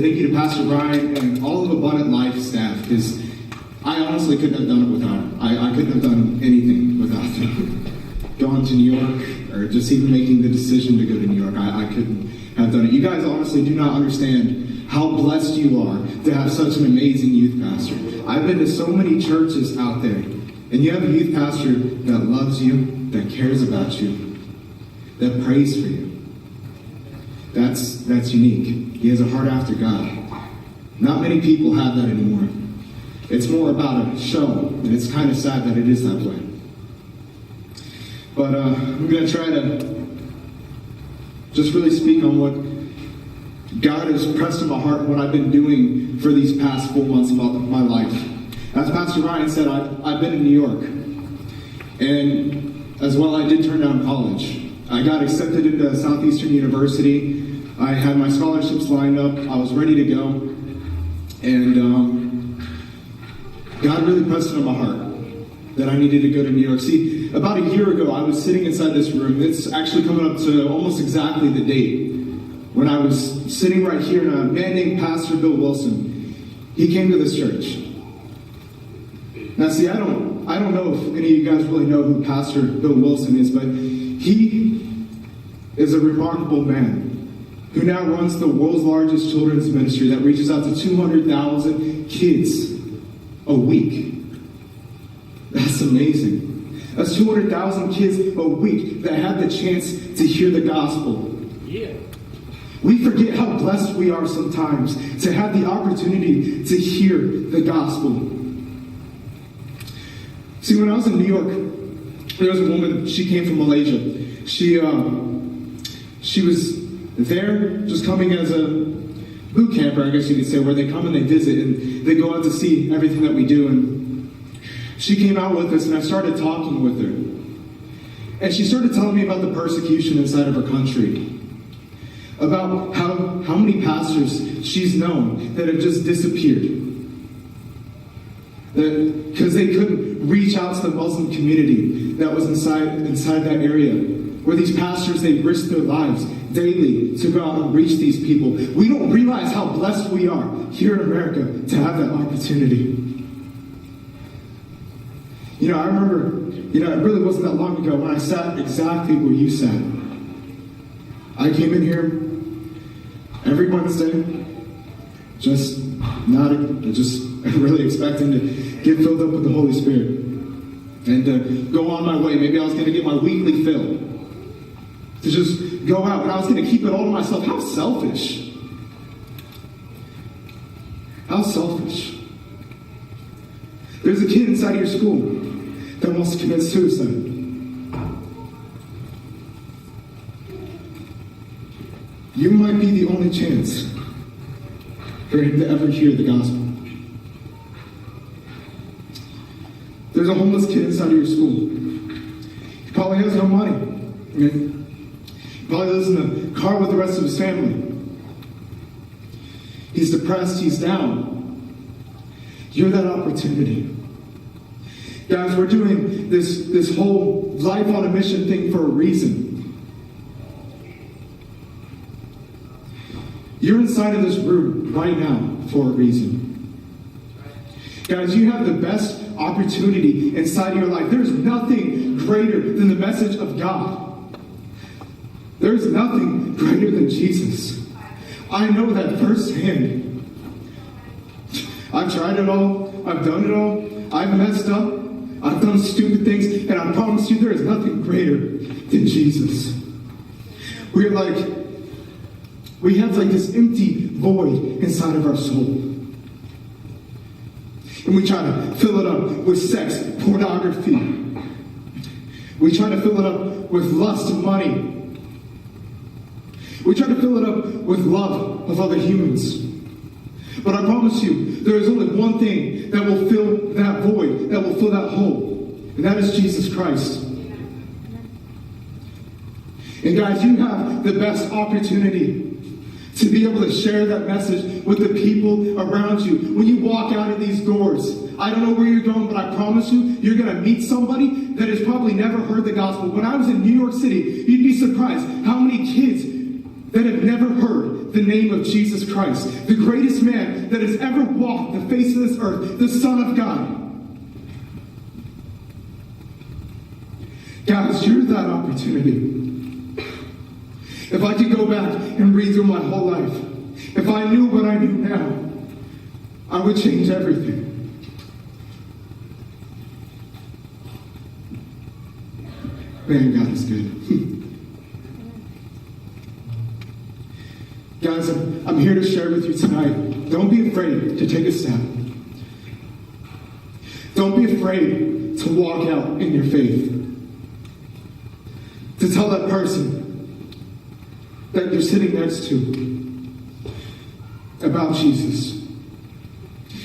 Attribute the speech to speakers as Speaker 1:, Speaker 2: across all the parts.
Speaker 1: say thank you to Pastor Brian and all of Abundant Life staff, because I honestly couldn't have done it without them. I couldn't have done anything without them. Going to New York, or just even making the decision to go to New York, I couldn't have done it. You guys honestly do not understand how blessed you are to have such an amazing youth pastor. I've been to so many churches out there, and you have a youth pastor that loves you, that cares about you, that prays for you. That's unique. He has a heart after God. Not many people have that anymore. It's more about a show, and it's kind of sad that it is that way. But I'm going to try to just really speak on what God has pressed in my heart, what I've been doing for these past 4 months of my life. As Pastor Ryan said, I've been in New York. And as well, I did turn down college. I got accepted into Southeastern University. I had my scholarships lined up. I was ready to go. And God really pressed it on my heart that I needed to go to New York. See, about a year ago, I was sitting inside this room. It's actually coming up to almost exactly the date when I was sitting right here, and a man named Pastor Bill Wilson, he came to this church. Now, see, I don't know if any of you guys really know who Pastor Bill Wilson is, but he is a remarkable man who now runs the world's largest children's ministry that reaches out to 200,000 kids a week. That's amazing. That's 200,000 kids a week that have the chance to hear the gospel. Yeah. We forget how blessed we are sometimes to have the opportunity to hear the gospel. See, when I was in New York, there was a woman, she came from Malaysia. She was there just coming as a boot camper, I guess you could say, where they come and they visit and they go out to see everything that we do. And she came out with us, and I started talking with her. And she started telling me about the persecution inside of her country. About how many pastors she's known that have just disappeared. Because they couldn't reach out to the Muslim community that was inside that area. Where these pastors, they risk their lives daily to go out and reach these people. We don't realize how blessed we are here in America to have that opportunity. I remember, it really wasn't that long ago when I sat exactly where you sat. I came in here every Wednesday, just nodding, just really expecting to get filled up with the Holy Spirit and to go on my way. Maybe I was going to get my weekly fill, to just go out, and I was going to keep it all to myself. How selfish. How selfish. There's a kid inside of your school that wants to commit suicide. You might be the only chance for him to ever hear the gospel. There's a homeless kid inside of your school. He probably has no money. He probably lives in a car with the rest of his family. He's depressed, he's down. You're that opportunity. Guys, we're doing this whole life on a mission thing for a reason. You're inside of this room right now for a reason. Guys, you have the best opportunity inside of your life. There's nothing greater than the message of God. There's nothing greater than Jesus. I know that firsthand. I've tried it all. I've done it all. I've messed up. I've done stupid things, and I promise you there is nothing greater than Jesus. We have this empty void inside of our soul. And we try to fill it up with sex, pornography. We try to fill it up with lust and money. We try to fill it up with love of other humans. But I promise you, there is only one thing that will fill that void, that will fill that hole, and that is Jesus Christ. And guys, you have the best opportunity to be able to share that message with the people around you. When you walk out of these doors, I don't know where you're going, but I promise you, you're going to meet somebody that has probably never heard the gospel. When I was in New York City, you'd be surprised how many kids that have never heard the name of Jesus Christ, the greatest man that has ever walked the face of this earth, the Son of God. Guys, you're that opportunity. If I could go back and read through my whole life, if I knew what I knew now, I would change everything. Man, God is good. Guys, I'm here to share with you tonight. Don't be afraid to take a step. Don't be afraid to walk out in your faith. To tell that person that you're sitting next to about Jesus.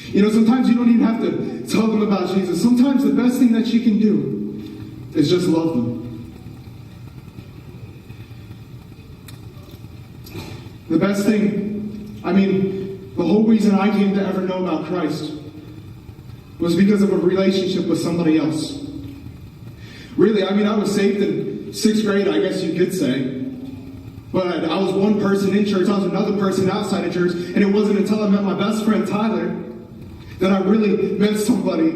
Speaker 1: You know, sometimes you don't even have to tell them about Jesus. Sometimes the best thing that you can do is just love them. The best thing, the whole reason I came to ever know about Christ was because of a relationship with somebody else. Really, I was saved in 6th grade, I guess you could say. But I was one person in church, I was another person outside of church, and it wasn't until I met my best friend Tyler that I really met somebody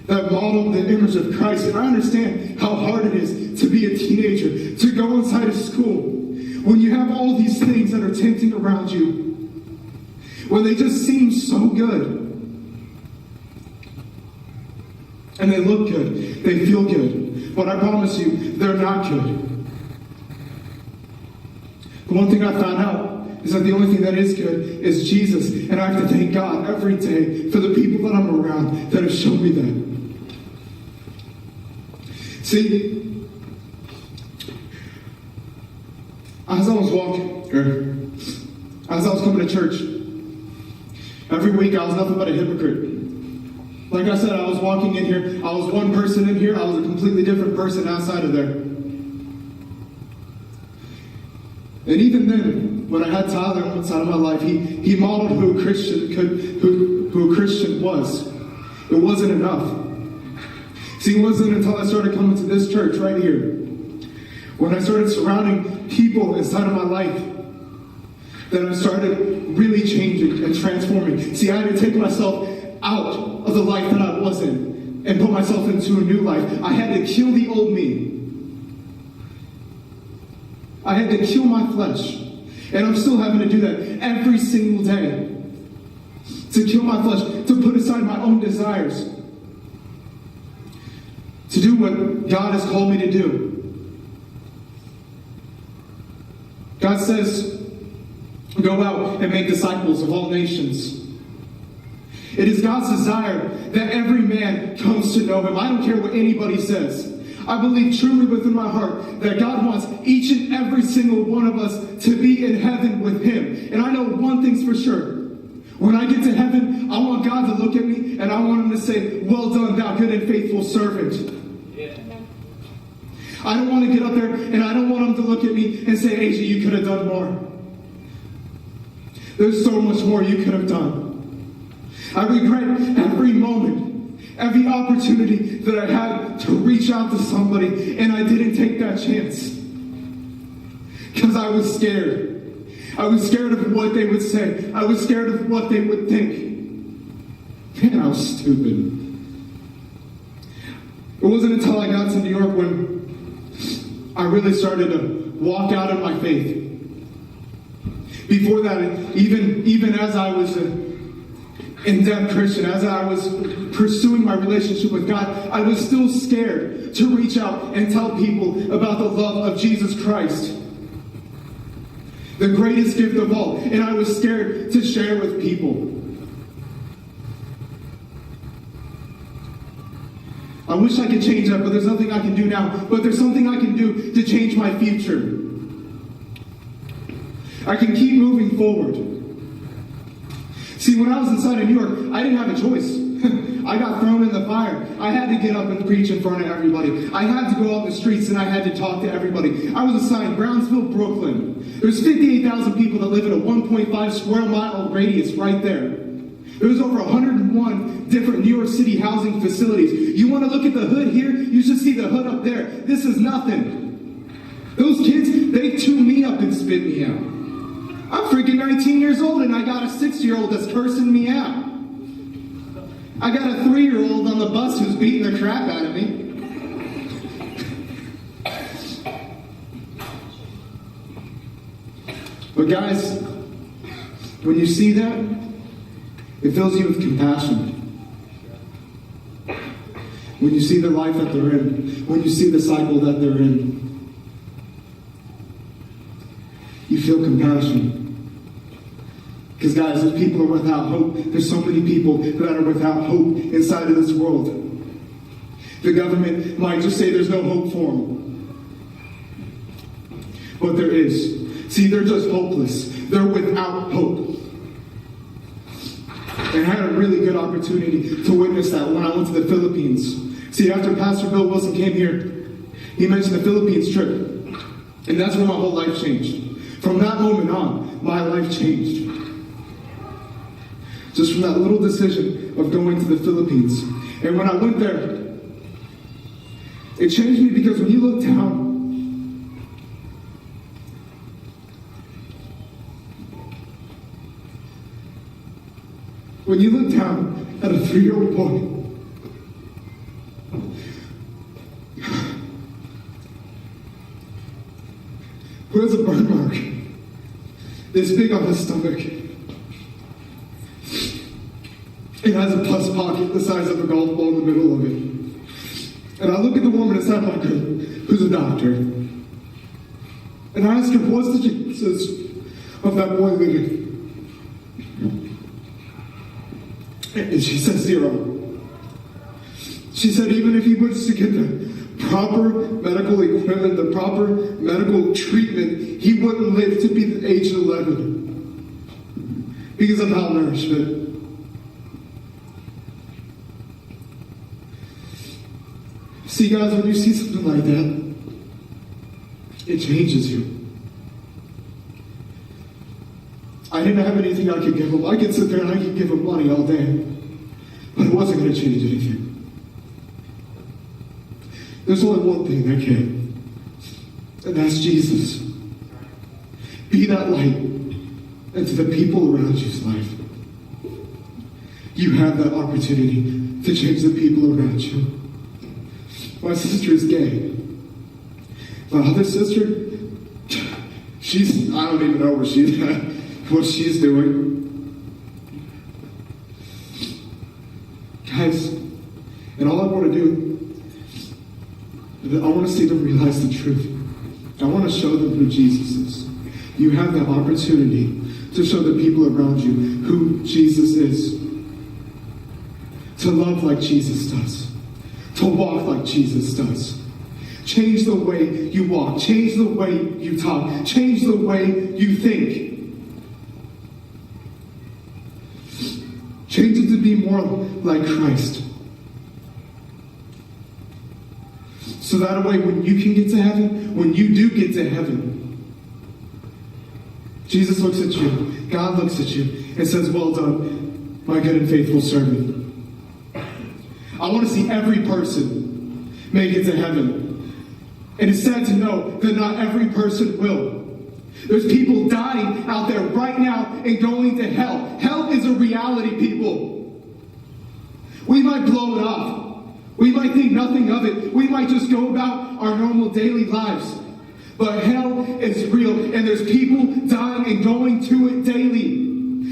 Speaker 1: that modeled the image of Christ. And I understand how hard it is to be a teenager, to go inside of school, when you have all these things that are tempting around you, when they just seem so good. And they look good, they feel good, but I promise you, they're not good. The one thing I found out is that the only thing that is good is Jesus, and I have to thank God every day for the people that I'm around that have shown me that. See, as I was coming to church, every week I was nothing but a hypocrite. Like I said, I was walking in here, I was one person in here, I was a completely different person outside of there. And even then, when I had Tyler on the side of my life, he modeled who a Christian was. It wasn't enough. See, it wasn't until I started coming to this church right here, when I started surrounding people inside of my life, that I started really changing and transforming. See, I had to take myself out of the life that I was in and put myself into a new life. I had to kill the old me. I had to kill my flesh. And I'm still having to do that every single day. To kill my flesh, to put aside my own desires. To do what God has called me to do. God says, go out and make disciples of all nations. It is God's desire that every man comes to know Him. I don't care what anybody says. I believe truly within my heart that God wants each and every single one of us to be in heaven with Him. And I know one thing's for sure. When I get to heaven, I want God to look at me and I want Him to say, well done, thou good and faithful servant. I don't want to get up there and I don't want Him to look at me and say, AJ, you could have done more. There's so much more you could have done. I regret every moment, every opportunity that I had to reach out to somebody, and I didn't take that chance. Because I was scared. I was scared of what they would say. I was scared of what they would think. Man, I was stupid. It wasn't until I got to New York when I really started to walk out in my faith. Before that, even as I was in-depth Christian, as I was pursuing my relationship with God, I was still scared to reach out and tell people about the love of Jesus Christ. The greatest gift of all. And I was scared to share with people. I wish I could change that, but there's nothing I can do now. But there's something I can do to change my future. I can keep moving forward. See, when I was inside of New York, I didn't have a choice. I got thrown in the fire. I had to get up and preach in front of everybody. I had to go out in the streets and I had to talk to everybody. I was assigned Brownsville, Brooklyn. There's 58,000 people that live in a 1.5 square mile radius right there. There's over 101 different New York City housing facilities. You want to look at the hood here? You should see the hood up there. This is nothing. Those kids, they chew me up and spit me out. I'm freaking 19 years old and I got a 6-year-old that's cursing me out. I got a 3-year-old on the bus who's beating the crap out of me. But guys, when you see that, it fills you with compassion. When you see the life that they're in, when you see the cycle that they're in, you feel compassion. Because guys, if people are without hope, there's so many people that are without hope inside of this world. The government might just say there's no hope for them. But there is. See, they're just hopeless. They're without hope. And I had a really good opportunity to witness that when I went to the Philippines. See, after Pastor Bill Wilson came here, he mentioned the Philippines trip. And that's when my whole life changed. From that moment on, my life changed. Just from that little decision of going to the Philippines. And when I went there, it changed me because when you look down, at a 3-year-old boy, who has a burn mark this big on his stomach, it has a pus pocket the size of a golf ball in the middle of it. And I look at the woman inside my group, who's a doctor, and I ask her, what's the chances of that boy living? And she said 0. She said even if he was to get the proper medical equipment, the proper medical treatment, he wouldn't live to be the age of 11 because of malnourishment. See, guys, when you see something like that, it changes you. I didn't have anything I could give him. I could sit there and I could give him money all day, but it wasn't going to change anything. There's only one thing that can, and that's Jesus. Be that light into the people around you's life. You have that opportunity to change the people around you. My sister is gay. My other sister, I don't even know where she's at, what she's doing. Guys, and all I want to do is I want to see them realize the truth. I want to show them who Jesus is. You have that opportunity to show the people around you who Jesus is. To love like Jesus does. To walk like Jesus does. Change the way you walk. Change the way you talk. Change the way you think. Change it to be more like Christ. So that way when you can get to heaven, when you do get to heaven, Jesus looks at you, God looks at you, and says, well done, my good and faithful servant. I want to see every person make it to heaven. And it's sad to know that not every person will. There's people dying out there right now and going to hell. Hell is a reality, people. We might blow it off. We might think nothing of it. We might just go about our normal daily lives. But hell is real, and there's people dying and going to it daily.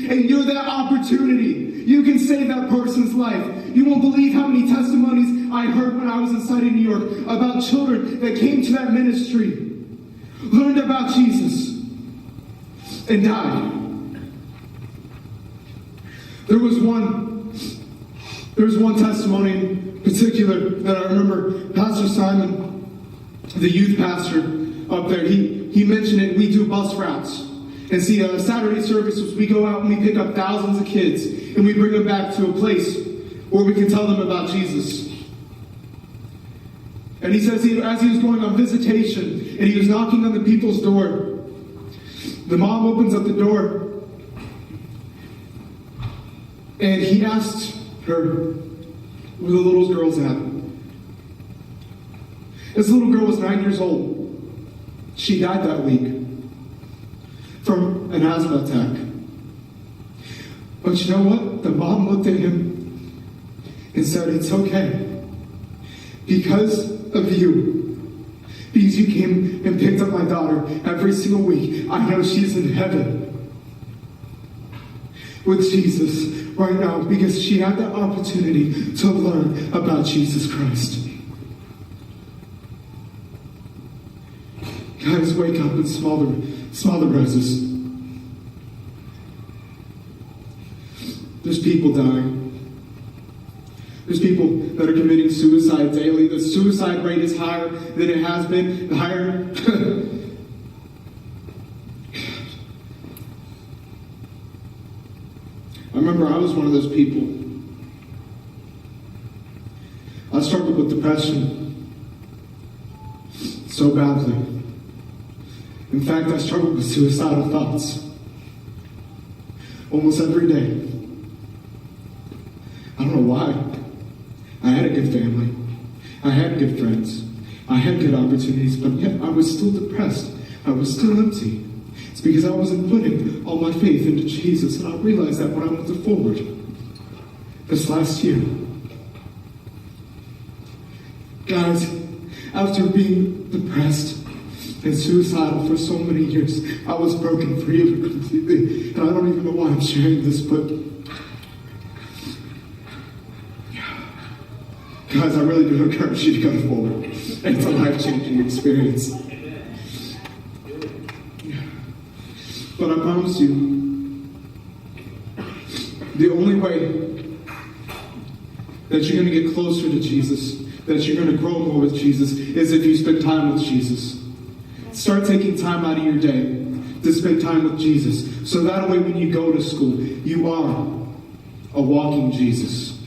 Speaker 1: And you're that opportunity. You can save that person's life. You won't believe how many testimonies I heard when I was inside of New York about children that came to that ministry, learned about Jesus, and died. There was one testimony in particular that I remember. Pastor Simon, the youth pastor up there, he mentioned it. We do bus routes. And see, Saturday services, we go out and we pick up thousands of kids and we bring them back to a place where we can tell them about Jesus. And he says, as he was going on visitation and he was knocking on the people's door, the mom opens up the door and he asked her where the little girl's at. This little girl was 9 years old. She died that week from an asthma attack. But you know what? The mom looked at him and said, it's okay. Because of you. Because you came and picked up my daughter every single week. I know she's in heaven with Jesus right now because she had the opportunity to learn about Jesus Christ. Guys, wake up and smell the roses. There's people dying. There's people that are committing suicide daily. The suicide rate is higher than it has been. Higher. I remember I was one of those people. I struggled with depression so badly. In fact, I struggled with suicidal thoughts almost every day. I don't know why. I had a good family. I had good friends. I had good opportunities, but yet I was still depressed. I was still empty. It's because I wasn't putting all my faith into Jesus, and I realized that when I went forward this last year. Guys, after being depressed and suicidal for so many years, I was broken free of it completely. And I don't even know why I'm sharing this, but guys, I really do encourage you to go forward. It's a life-changing experience. But I promise you, the only way that you're going to get closer to Jesus, that you're going to grow more with Jesus, is if you spend time with Jesus. Start taking time out of your day to spend time with Jesus. So that way when you go to school, you are a walking Jesus.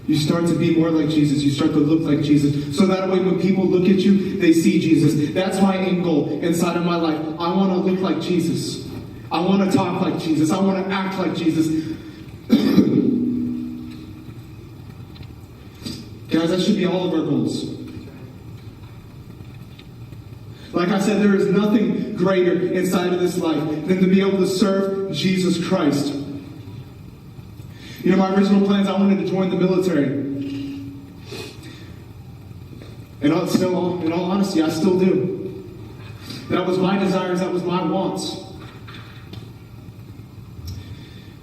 Speaker 1: You start to be more like Jesus. You start to look like Jesus. So that way when people look at you, they see Jesus. That's my end goal inside of my life. I want to look like Jesus. I want to talk like Jesus. I want to act like Jesus. Guys, that should be all of our goals. Like I said, there is nothing greater inside of this life than to be able to serve Jesus Christ. You know, my original plans, I wanted to join the military. And in all honesty, I still do. That was my desires, that was my wants.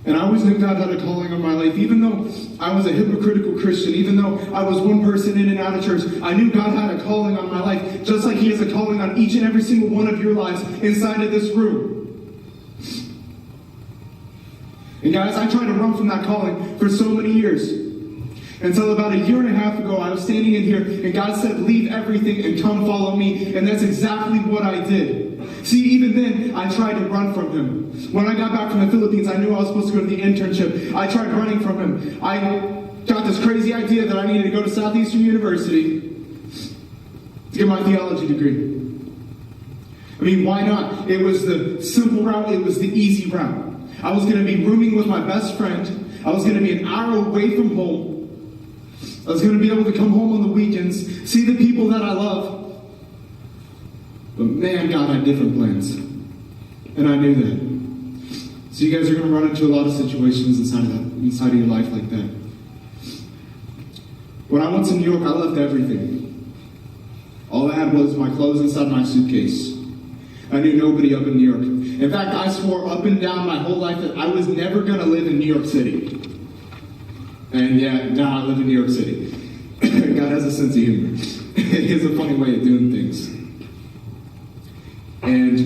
Speaker 1: And I always knew God had a calling on my life. Even though I was a hypocritical Christian, even though I was one person in and out of church, I knew God had a calling on my life, just like He has a calling on each and every single one of your lives inside of this room. And guys, I tried to run from that calling for so many years. Until about a year and a half ago, I was standing in here, and God said, leave everything and come follow me. And that's exactly what I did. See, even then, I tried to run from Him. When I got back from the Philippines, I knew I was supposed to go to the internship. I tried running from Him. I got this crazy idea that I needed to go to Southeastern University to get my theology degree. I mean, why not? It was the simple route. It was the easy route. I was going to be rooming with my best friend. I was going to be an hour away from home. I was going to be able to come home on the weekends, see the people that I love. But man, God had different plans. And I knew that. So you guys are going to run into a lot of situations inside of your life like that. When I went to New York, I left everything. All I had was my clothes inside my suitcase. I knew nobody up in New York. In fact, I swore up and down my whole life that I was never going to live in New York City. And yeah, now I live in New York City. God has a sense of humor. He has a funny way of doing things. And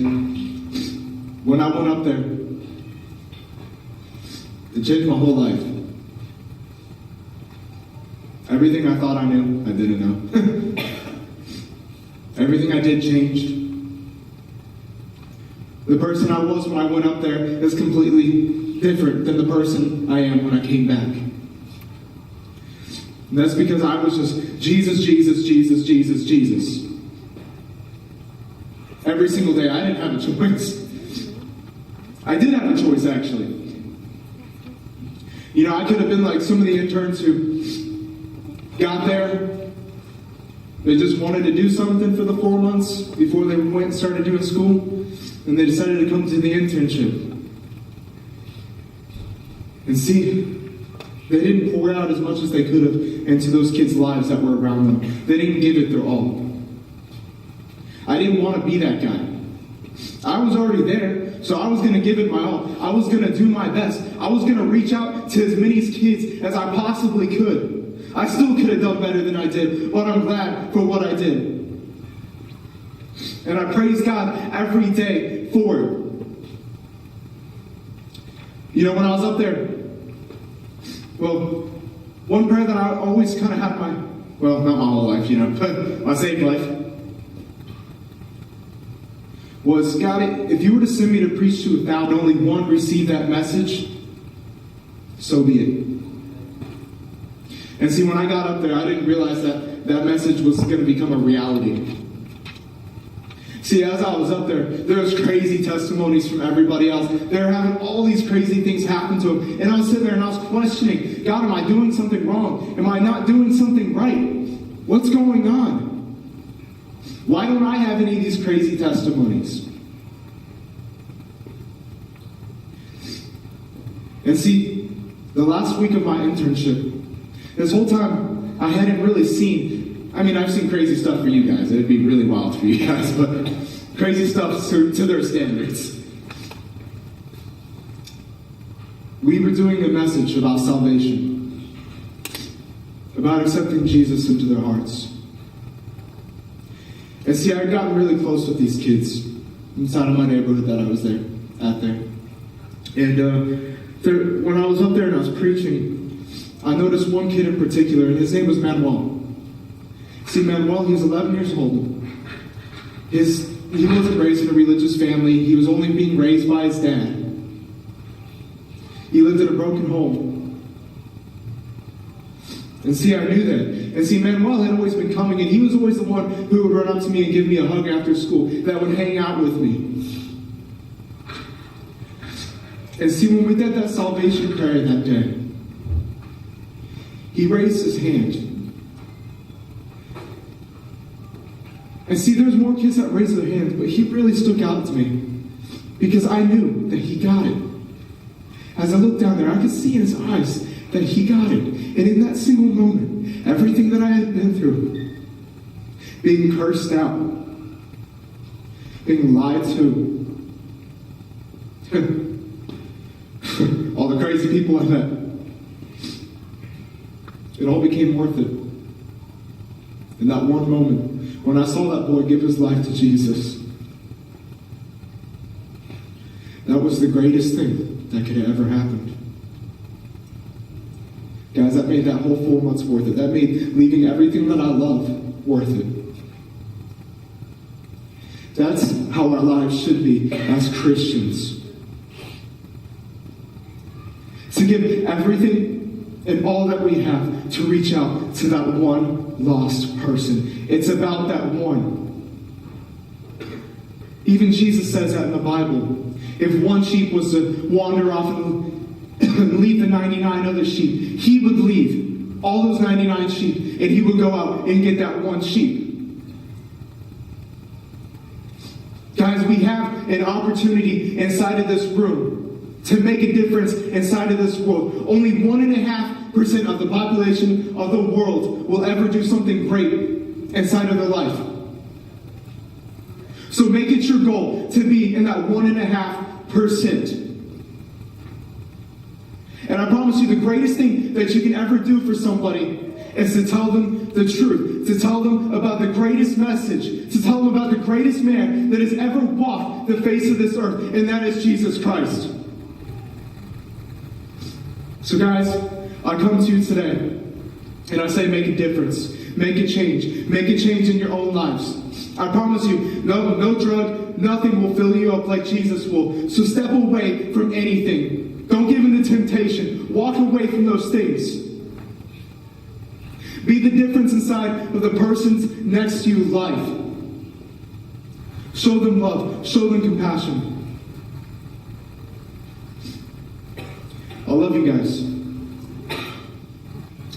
Speaker 1: when I went up there, it changed my whole life. Everything I thought I knew, I didn't know. Everything I did changed. The person I was when I went up there is completely different than the person I am when I came back. And that's because I was just Jesus, Jesus, Jesus, Jesus, Jesus. Every single day. I didn't have a choice. I did have a choice, actually. You know, I could have been like some of the interns who got there. They just wanted to do something for the 4 months before they went and started doing school. and they decided to come to the internship. And see, they didn't pour out as much as they could have into those kids' lives that were around them. They didn't give it their all. I didn't want to be that guy. I was already there, so I was going to give it my all. I was going to do my best. I was going to reach out to as many kids as I possibly could. I still could have done better than I did, but I'm glad for what I did. And I praise God every day for it. You know, when I was up there, well, one prayer that I always kind of had not my whole life, but my saved life, was, God, if you were to send me to preach to 1,000, only one received that message, so be it. And see, when I got up there, I didn't realize that that message was going to become a reality. See, as I was up there was crazy testimonies from everybody else. They were having all these crazy things happen to them. And I was sitting there and I was questioning, God, am I doing something wrong? Am I not doing something right? What's going on? Why don't I have any of these crazy testimonies? And see, the last week of my internship, this whole time, I hadn't really seen, I've seen crazy stuff for you guys. It'd be really wild for you guys, but crazy stuff to their standards. We were doing a message about salvation, about accepting Jesus into their hearts. And see, I had gotten really close with these kids inside of my neighborhood that I was there. And when I was up there and I was preaching, I noticed one kid in particular, and his name was Manuel. See, Manuel, he was 11 years old. He wasn't raised in a religious family. He was only being raised by his dad. He lived in a broken home. And see, I knew that. And see, Manuel had always been coming, and he was always the one who would run up to me and give me a hug after school, that would hang out with me. And see, when we did that salvation prayer that day, he raised his hand. And see, there's more kids that raised their hands, but he really stuck out to me because I knew that he got it. As I looked down there, I could see in his eyes that he got it. And in that single moment, everything that I had been through, being cursed out, being lied to, all the crazy people I met, it all became worth it. In that one moment, when I saw that boy give his life to Jesus, that was the greatest thing that could have ever happened. Guys, that made that whole 4 months worth it. That made leaving everything that I love worth it. That's how our lives should be as Christians. To give everything and all that we have to reach out to that one lost person. It's about that one. Even Jesus says that in the Bible. If one sheep was to wander off and leave the 99 other sheep, he would leave all those 99 sheep and he would go out and get that one sheep. Guys, we have an opportunity inside of this room to make a difference inside of this world. Only 1.5% of the population of the world will ever do something great inside of their life. So make it your goal to be in that 1.5%. And I promise you, the greatest thing that you can ever do for somebody is to tell them the truth, to tell them about the greatest message, to tell them about the greatest man that has ever walked the face of this earth, and that is Jesus Christ. So guys, I come to you today, and I say make a difference, make a change in your own lives. I promise you, no drug, nothing will fill you up like Jesus will. So step away from anything. Don't give in to temptation. Walk away from those things. Be the difference inside of the person's next to you life. Show them love. Show them compassion. I love you guys.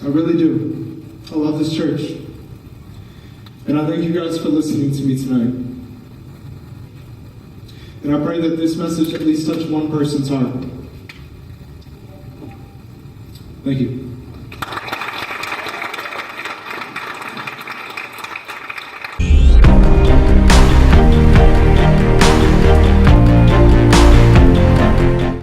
Speaker 1: I really do. I love this church. And I thank you guys for listening to me tonight. And I pray that this message at least touch one person's heart. Thank you.